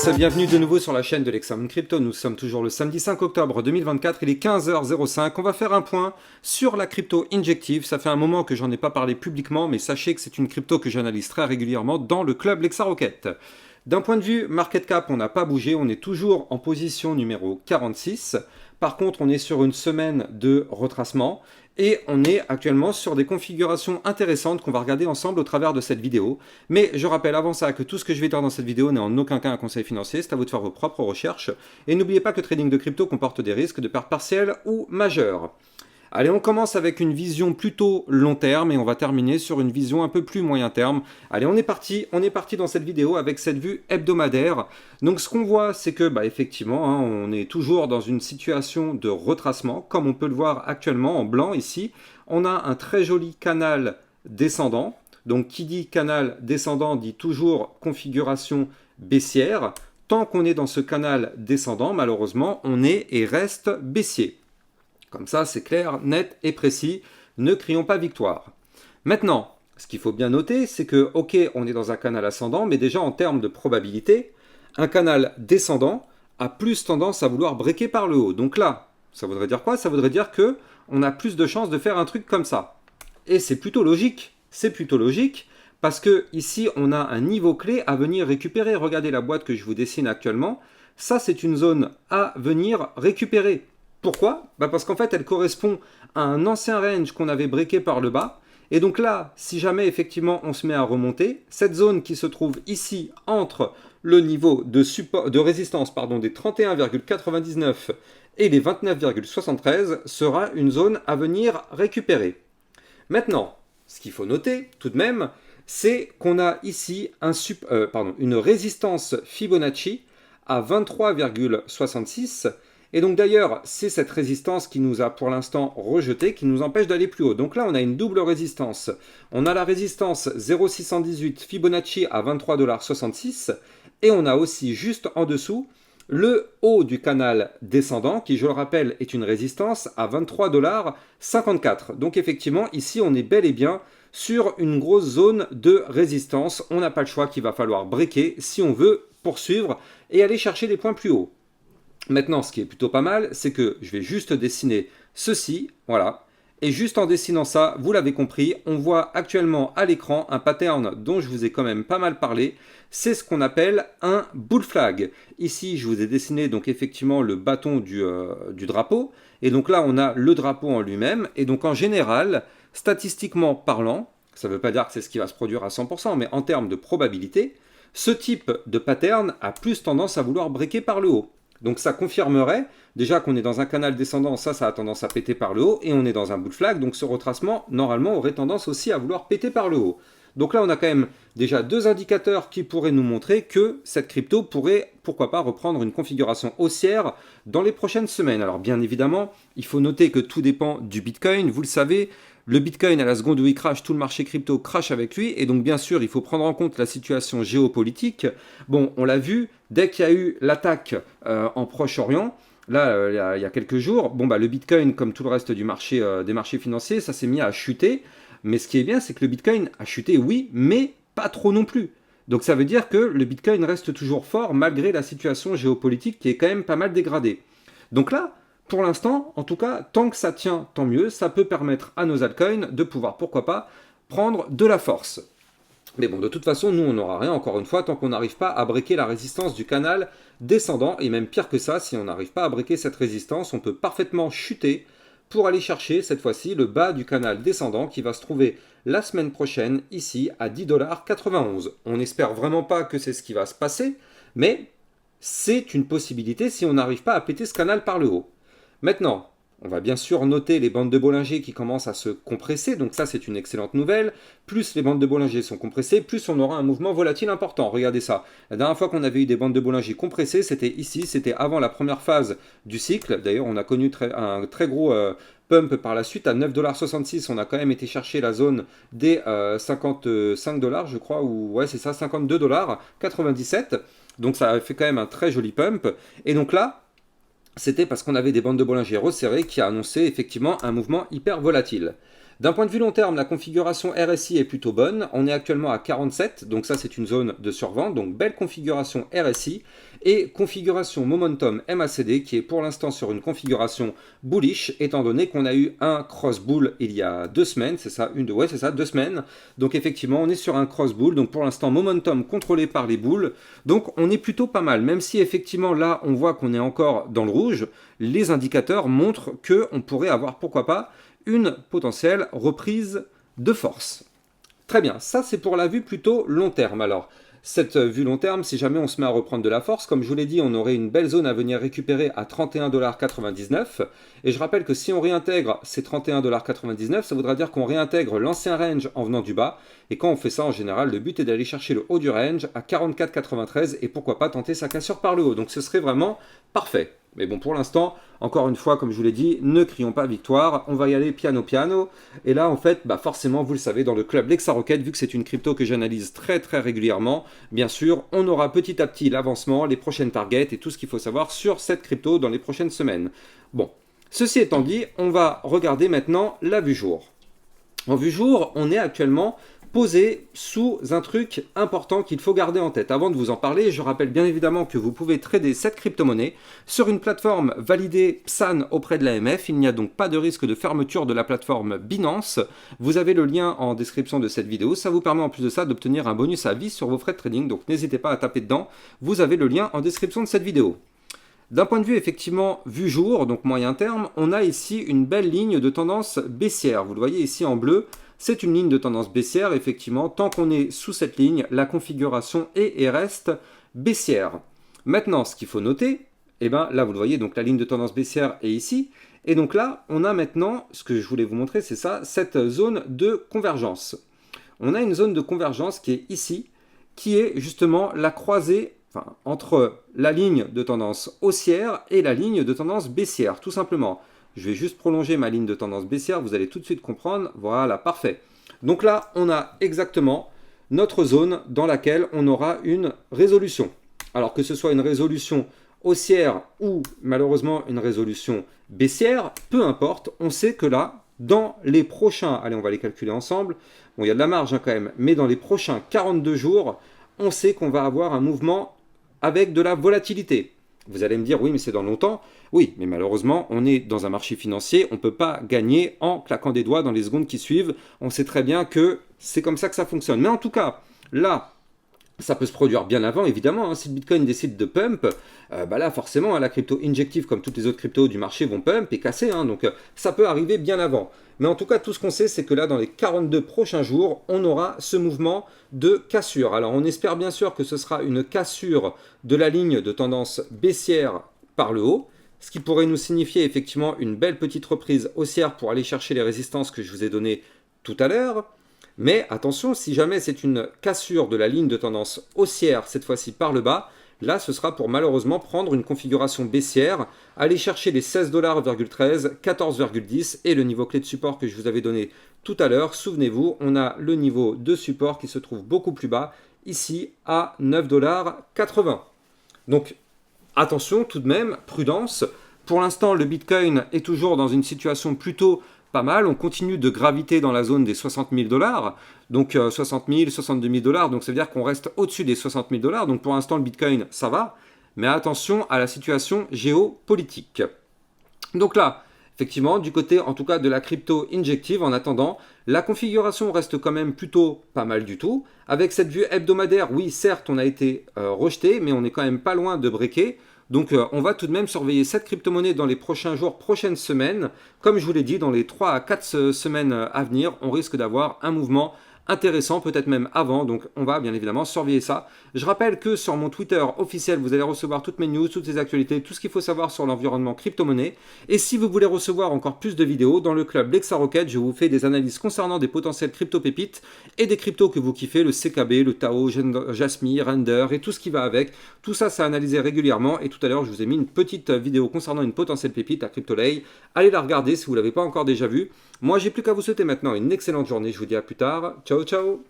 tous, bienvenue de nouveau sur la chaîne de l'Examen Crypto. Nous sommes toujours le samedi 5 octobre 2024, il est 15h05. On va faire un point sur la crypto Injective. Ça fait un moment que j'en ai pas parlé publiquement, mais sachez que c'est une crypto que j'analyse très régulièrement dans le club Lexarocket. D'un point de vue market cap, on n'a pas bougé, on est toujours en position numéro 46. Par contre, on est sur une semaine de retracement et on est actuellement sur des configurations intéressantes qu'on va regarder ensemble au travers de cette vidéo. Mais je rappelle avant ça que tout ce que je vais dire dans cette vidéo n'est en aucun cas un conseil financier, c'est à vous de faire vos propres recherches. Et n'oubliez pas que le trading de crypto comporte des risques de perte partielle ou majeure. Allez, on commence avec une vision plutôt long terme et on va terminer sur une vision un peu plus moyen terme. Allez, on est parti dans cette vidéo avec cette vue hebdomadaire. Donc ce qu'on voit, c'est que effectivement, on est toujours dans une situation de retracement, comme on peut le voir actuellement en blanc ici. On a un très joli canal descendant. Donc qui dit canal descendant dit toujours configuration baissière. Tant qu'on est dans ce canal descendant, malheureusement, on est et reste baissier. Comme ça, c'est clair, net et précis. Ne crions pas victoire. Maintenant, ce qu'il faut bien noter, c'est que, ok, on est dans un canal ascendant, mais déjà en termes de probabilité, un canal descendant a plus tendance à vouloir breaker par le haut. Donc là, ça voudrait dire quoi? Ça voudrait dire que on a plus de chances de faire un truc comme ça. Et c'est plutôt logique. C'est plutôt logique parce que ici, on a un niveau clé à venir récupérer. Regardez la boîte que je vous dessine actuellement. Ça, c'est une zone à venir récupérer. Pourquoi? Parce qu'en fait, elle correspond à un ancien range qu'on avait breaké par le bas. Et donc là, si jamais effectivement on se met à remonter, cette zone qui se trouve ici entre le niveau de résistance des 31,99 et les 29,73 sera une zone à venir récupérer. Maintenant, ce qu'il faut noter tout de même, c'est qu'on a ici une résistance Fibonacci à 23,66. Et donc d'ailleurs, c'est cette résistance qui nous a pour l'instant rejeté, qui nous empêche d'aller plus haut. Donc là, on a une double résistance. On a la résistance 0,618 Fibonacci à 23,66 $ et on a aussi juste en dessous le haut du canal descendant qui, je le rappelle, est une résistance à 23,54 $. Donc effectivement, ici, on est bel et bien sur une grosse zone de résistance. On n'a pas le choix qu'il va falloir breaker si on veut poursuivre et aller chercher des points plus hauts. Maintenant, ce qui est plutôt pas mal, c'est que je vais juste dessiner ceci, voilà. Et juste en dessinant ça, vous l'avez compris, on voit actuellement à l'écran un pattern dont je vous ai quand même pas mal parlé. C'est ce qu'on appelle un bull flag. Ici, je vous ai dessiné donc effectivement le bâton du drapeau. Et donc là, on a le drapeau en lui-même. Et donc en général, statistiquement parlant, ça ne veut pas dire que c'est ce qui va se produire à 100%, mais en termes de probabilité, ce type de pattern a plus tendance à vouloir breaker par le haut. Donc ça confirmerait déjà qu'on est dans un canal descendant, ça a tendance à péter par le haut, et on est dans un bull flag, donc ce retracement, normalement, aurait tendance aussi à vouloir péter par le haut. Donc là, on a quand même déjà deux indicateurs qui pourraient nous montrer que cette crypto pourrait, pourquoi pas, reprendre une configuration haussière dans les prochaines semaines. Alors bien évidemment, il faut noter que tout dépend du Bitcoin, vous le savez. Le Bitcoin, à la seconde où il crache, tout le marché crypto crache avec lui. Et donc, bien sûr, il faut prendre en compte la situation géopolitique. Bon, on l'a vu, dès qu'il y a eu l'attaque en Proche-Orient, là, il y a quelques jours, le Bitcoin, comme tout le reste du marché, des marchés financiers, ça s'est mis à chuter. Mais ce qui est bien, c'est que le Bitcoin a chuté, oui, mais pas trop non plus. Donc, ça veut dire que le Bitcoin reste toujours fort, malgré la situation géopolitique qui est quand même pas mal dégradée. Donc là, pour l'instant, en tout cas, tant que ça tient, tant mieux. Ça peut permettre à nos altcoins de pouvoir, pourquoi pas, prendre de la force. Mais bon, de toute façon, nous, on n'aura rien, encore une fois, tant qu'on n'arrive pas à breaker la résistance du canal descendant. Et même pire que ça, si on n'arrive pas à breaker cette résistance, on peut parfaitement chuter pour aller chercher, cette fois-ci, le bas du canal descendant qui va se trouver la semaine prochaine, ici, à 10,91 $. On n'espère vraiment pas que c'est ce qui va se passer, mais c'est une possibilité si on n'arrive pas à péter ce canal par le haut. Maintenant, on va bien sûr noter les bandes de Bollinger qui commencent à se compresser, donc ça c'est une excellente nouvelle. Plus les bandes de Bollinger sont compressées, plus on aura un mouvement volatile important. Regardez ça. La dernière fois qu'on avait eu des bandes de Bollinger compressées, c'était ici, c'était avant la première phase du cycle. D'ailleurs, on a connu un très gros pump par la suite à 9,66 $. On a quand même été chercher la zone des 55 $, je crois, ou ouais c'est ça, 52,97 $. Donc ça a fait quand même un très joli pump. Et donc là, c'était parce qu'on avait des bandes de Bollinger resserrées qui a annoncé effectivement un mouvement hyper volatile. D'un point de vue long terme, la configuration RSI est plutôt bonne. On est actuellement à 47, donc ça c'est une zone de survente, donc belle configuration RSI. Et configuration Momentum MACD qui est pour l'instant sur une configuration bullish, étant donné qu'on a eu un cross bull il y a 2 semaines, c'est ça, c'est ça, 2 semaines. Donc effectivement, on est sur un cross bull, donc pour l'instant momentum contrôlé par les bulls. Donc on est plutôt pas mal, même si effectivement là on voit qu'on est encore dans le rouge, les indicateurs montrent qu'on pourrait avoir, pourquoi pas, une potentielle reprise de force. Très bien, ça c'est pour la vue plutôt long terme. Alors, cette vue long terme, si jamais on se met à reprendre de la force, comme je vous l'ai dit, on aurait une belle zone à venir récupérer à 31,99 $. Et je rappelle que si on réintègre ces 31,99 $, ça voudra dire qu'on réintègre l'ancien range en venant du bas. Et quand on fait ça, en général, le but est d'aller chercher le haut du range à 44,93 et pourquoi pas tenter sa cassure par le haut. Donc ce serait vraiment parfait. Mais bon, pour l'instant, encore une fois, comme je vous l'ai dit, ne crions pas victoire, on va y aller piano piano. Et là, en fait, forcément, vous le savez, dans le club Lexa Rocket, vu que c'est une crypto que j'analyse très très régulièrement, bien sûr, on aura petit à petit l'avancement, les prochaines targets et tout ce qu'il faut savoir sur cette crypto dans les prochaines semaines. Bon, ceci étant dit, on va regarder maintenant la vue jour. En vue jour, on est actuellement posé sous un truc important qu'il faut garder en tête. Avant de vous en parler, je rappelle bien évidemment que vous pouvez trader cette crypto-monnaie sur une plateforme validée PSAN auprès de l'AMF. Il n'y a donc pas de risque de fermeture de la plateforme Binance. Vous avez le lien en description de cette vidéo. Ça vous permet en plus de ça d'obtenir un bonus à vie sur vos frais de trading. Donc n'hésitez pas à taper dedans. Vous avez le lien en description de cette vidéo. D'un point de vue effectivement vue jour, donc moyen terme, on a ici une belle ligne de tendance baissière. Vous le voyez ici en bleu. C'est une ligne de tendance baissière, effectivement. Tant qu'on est sous cette ligne, la configuration est et reste baissière. Maintenant, ce qu'il faut noter, là, vous le voyez, donc la ligne de tendance baissière est ici. Et donc là, on a maintenant, ce que je voulais vous montrer, c'est ça, cette zone de convergence. On a une zone de convergence qui est ici, qui est justement la croisée entre la ligne de tendance haussière et la ligne de tendance baissière, tout simplement. Je vais juste prolonger ma ligne de tendance baissière, vous allez tout de suite comprendre. Voilà, parfait. Donc là, on a exactement notre zone dans laquelle on aura une résolution. Alors que ce soit une résolution haussière ou malheureusement une résolution baissière, peu importe, on sait que là, dans les prochains, allez, on va les calculer ensemble, bon, il y a de la marge quand même, mais dans les prochains 42 jours, on sait qu'on va avoir un mouvement avec de la volatilité. Vous allez me dire, oui, mais c'est dans longtemps. Oui, mais malheureusement, on est dans un marché financier, on ne peut pas gagner en claquant des doigts dans les secondes qui suivent. On sait très bien que c'est comme ça que ça fonctionne. Mais en tout cas, là, ça peut se produire bien avant, évidemment. Hein. Si le Bitcoin décide de pump, là, forcément, la crypto injective, comme toutes les autres cryptos du marché, vont pump et casser. Hein. Donc, ça peut arriver bien avant. Mais en tout cas, tout ce qu'on sait, c'est que là, dans les 42 prochains jours, on aura ce mouvement de cassure. Alors, on espère bien sûr que ce sera une cassure de la ligne de tendance baissière par le haut, ce qui pourrait nous signifier effectivement une belle petite reprise haussière pour aller chercher les résistances que je vous ai données tout à l'heure. Mais attention, si jamais c'est une cassure de la ligne de tendance haussière, cette fois-ci par le bas, là ce sera pour malheureusement prendre une configuration baissière, aller chercher les 16,13 $, 14,10 et le niveau clé de support que je vous avais donné tout à l'heure. Souvenez-vous, on a le niveau de support qui se trouve beaucoup plus bas, ici à 9,80 $. Donc attention tout de même, prudence. Pour l'instant, le Bitcoin est toujours dans une situation plutôt pas mal. On continue de graviter dans la zone des 60 000 $. Donc 60 000, 62 000 $. Donc ça veut dire qu'on reste au-dessus des 60 000 $. Donc pour l'instant, le Bitcoin, ça va. Mais attention à la situation géopolitique. Donc là, effectivement, du côté en tout cas de la crypto injective, en attendant, la configuration reste quand même plutôt pas mal du tout. Avec cette vue hebdomadaire, oui, certes, on a été rejeté, mais on n'est quand même pas loin de breaker. Donc on va tout de même surveiller cette crypto-monnaie dans les prochains jours, prochaines semaines. Comme je vous l'ai dit, dans les 3 à 4 semaines à venir, on risque d'avoir un mouvement intéressant, peut-être même avant, donc on va bien évidemment surveiller ça. Je rappelle que sur mon Twitter officiel, vous allez recevoir toutes mes news, toutes les actualités, tout ce qu'il faut savoir sur l'environnement crypto-monnaie. Et si vous voulez recevoir encore plus de vidéos, dans le club Lexa Rocket, je vous fais des analyses concernant des potentiels crypto-pépites et des cryptos que vous kiffez, le CKB, le Tao, Jasmy, Render et tout ce qui va avec. Tout ça, c'est analysé régulièrement et tout à l'heure, je vous ai mis une petite vidéo concernant une potentielle pépite à CryptoLay. Allez la regarder si vous ne l'avez pas encore déjà vue. Moi, j'ai plus qu'à vous souhaiter maintenant une excellente journée. Je vous dis à plus tard. Ciao, ciao!